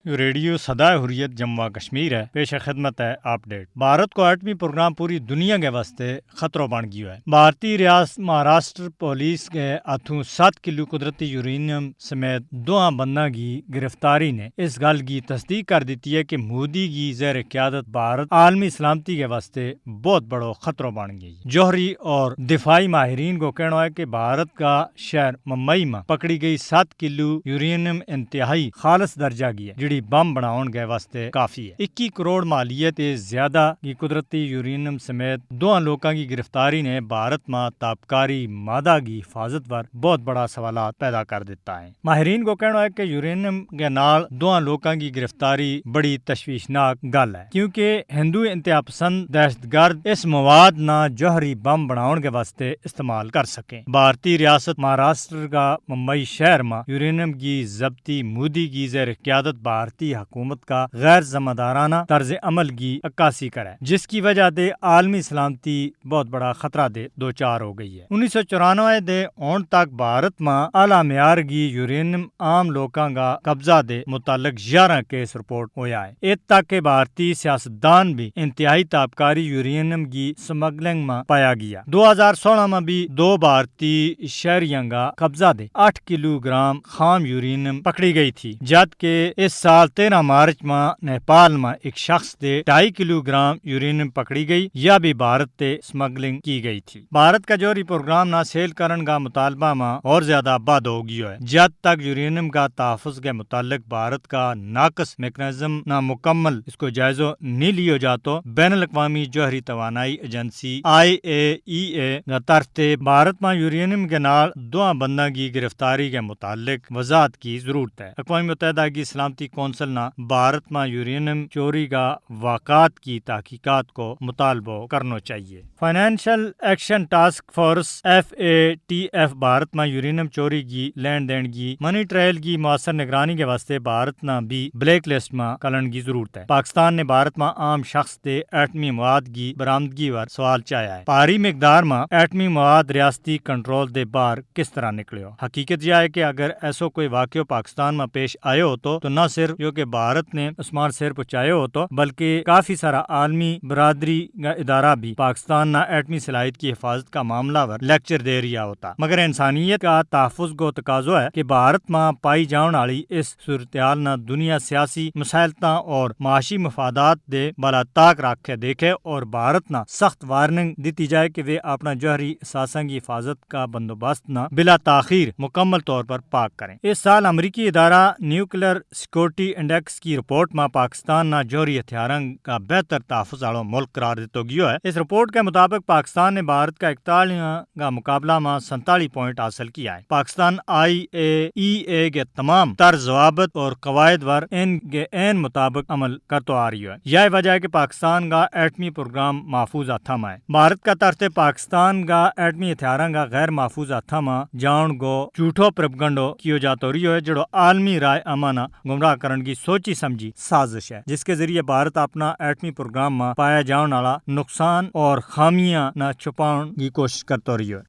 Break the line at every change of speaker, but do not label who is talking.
Radio صدائے حریت جموں کشمیر ہے پیش خدمت ہے اپڈیٹ۔ بھارت کو ایٹمی پروگرام پوری دنیا کے واسطے خطروں بن گیا ہے۔ بھارتی ریاست مہاراشٹر پولیس کے ہاتھوں 7 کلو قدرتی یورینیم سمیت 2 بندہ کی گرفتاری نے اس گل کی تصدیق کر دیتی ہے کہ مودی کی زیر قیادت بھارت عالمی سلامتی کے واسطے بہت بڑا خطرہ بن گئی۔ جوہری اور دفاعی ماہرین کو کہنا ہے کہ بھارت کا شہر ممبئی میں پکڑی گئی 7 کلو یورینیم انتہائی خالص درجہ کی ہے، جڑی بم بناؤن کے واسطے کافی ہے۔ 21 کروڑ مالیت زیادہ کی قدرتی یورینیم سمیت 2 لوگوں کی گرفتاری نے بھارت میں تابکاری مادہ کی حفاظت پر بہت بڑا سوالات پیدا کر دیتا ہے۔ ماہرین کو کہنا ہے کہ یورینیم کے نال 2 لوگوں کی گرفتاری بڑی تشویشناک گل ہے، کیونکہ ہندو انتہا پسند دہشت گرد اس مواد نہ جوہری بم بناؤن کے واسطے استعمال کر سکیں۔ بھارتی ریاست مہاراشٹر کا ممبئی شہر میں یورینیم کی ضبطی مودی کی زیر قیادت بھارتی حکومت کا غیر ذمہ دارانہ طرز عمل کی عکاسی کرے، جس کی وجہ دے عالمی سلامتی بہت بڑا خطرہ دے دوچار ہو گئی ہے۔ 1994 دے اون تک بھارت میں اعلی معیار کی یورینیم عام لوگوں کا قبضہ دے متعلق 11 کیس رپورٹ ہویا ہے۔ ات تک کہ بھارتی سیاستدان بھی انتہائی تابکاری یورینیم کی سمگلنگ میں پایا گیا۔ 2016 میں بھی 2 بھارتی شہریوں کا قبضہ دے 8 کلو گرام خام یورینیم پکڑی گئی تھی، جبکہ اس سال 13 مارچ میں نیپال میں ایک شخص دے 2.5 کلو گرام یورینیم پکڑی گئی، یا بھی بھارت تے سمگلنگ کی گئی تھی۔ بھارت کا جوہری پروگرام نہ سیل کرن کا مطالبہ میں اور زیادہ بد ہو گیا ہے، جب تک یورینیم کا تحفظ کے متعلق بھارت کا ناقص میکنزم نہ مکمل اس کو جائزہ نہیں لیا جاتا۔ بین الاقوامی جوہری توانائی ایجنسی IAEA کا طرف تے بھارت میں یورینیم کے نال 2 بندہ کی گرفتاری کے متعلق وضاحت کی ضرورت ہے۔ اقوام متحدہ کی سلامتی کونسل نے بھارت میں یورینیم چوری کا واقعات کی تحقیقات کو مطالبہ کرنا چاہیے۔ Financial action task force FATF Bharat میں یورینیم چوری کی لین دین کی منی ٹرائل کی مؤثر نگرانی کے واسطے بھارت نے بھی بلیک لسٹ میں کلن کی ضرورت ہے۔ پاکستان نے بھارت میں عام شخص دے ایٹمی مواد کی برآمدگی پر سوال چایا ہے۔ بھاری مقدار میں ایٹمی مواد ریاستی کنٹرول دے باہر کس طرح نکلے ہو؟ حقیقت یہ ہے کہ اگر ایسا کوئی واقعہ پاکستان میں پیش آئے ہو تو نہ صرف جو کہ بھارت نے عثمان سیر پہنچائے ہو تو بلکہ کافی سارا عالمی برادری کا ادارہ بھی پاکستان نہ ایٹمی صلاحیت کی حفاظت کا معاملہ پر لیکچر دے رہا ہوتا، مگر انسانیت کا تحفظ کو تقاضا ہے کہ بھارت میں پائی جان والی اس صورتحال نہ دنیا سیاسی مسائلتاں اور معاشی مفادات دے بالا طاق رکھ کے دیکھے اور بھارت نہ سخت وارننگ دیتی جائے کہ وہ اپنا جوہری اثاثوں کی حفاظت کا بندوبست نہ بلا تاخیر مکمل طور پر پاک کریں۔ اس سال امریکی ادارہ نیوکلیئر سیکورٹی انڈیکس کی رپورٹ میں پاکستان نہ جوہری ہتھیاروں کا بہتر تحفظ والوں ملک قرار دیتا گیا ہے۔ اس رپورٹ کے مطابق پاکستان نے بھارت کا 41 کا مقابلہ میں 47 پوائنٹ حاصل کیا ہے۔ پاکستان IAEA کے تمام تر ضوابط اور قواعد پر ان کے عین مطابق عمل کرتا آ رہی ہے۔ یہ وجہ ہے کہ پاکستان کا ایٹمی پروگرام محفوظ ہاتھوں میں ہے۔ بھارت کا طرف پاکستان کا ایٹمی ہتھیاروں کا غیر محفوظ ہاتھوں میں جان کو جھوٹو پروپیگنڈا کیا جاتا رہی ہے، جو عالمی رائے امانہ گمراہ کرنے کی سوچی سمجھی سازش ہے، جس کے ذریعے بھارت اپنا ایٹمی پروگرام میں پایا جان والا نقصان اور خامیاں نہ چھپاؤن کی کوشش کرتا رہی ہے۔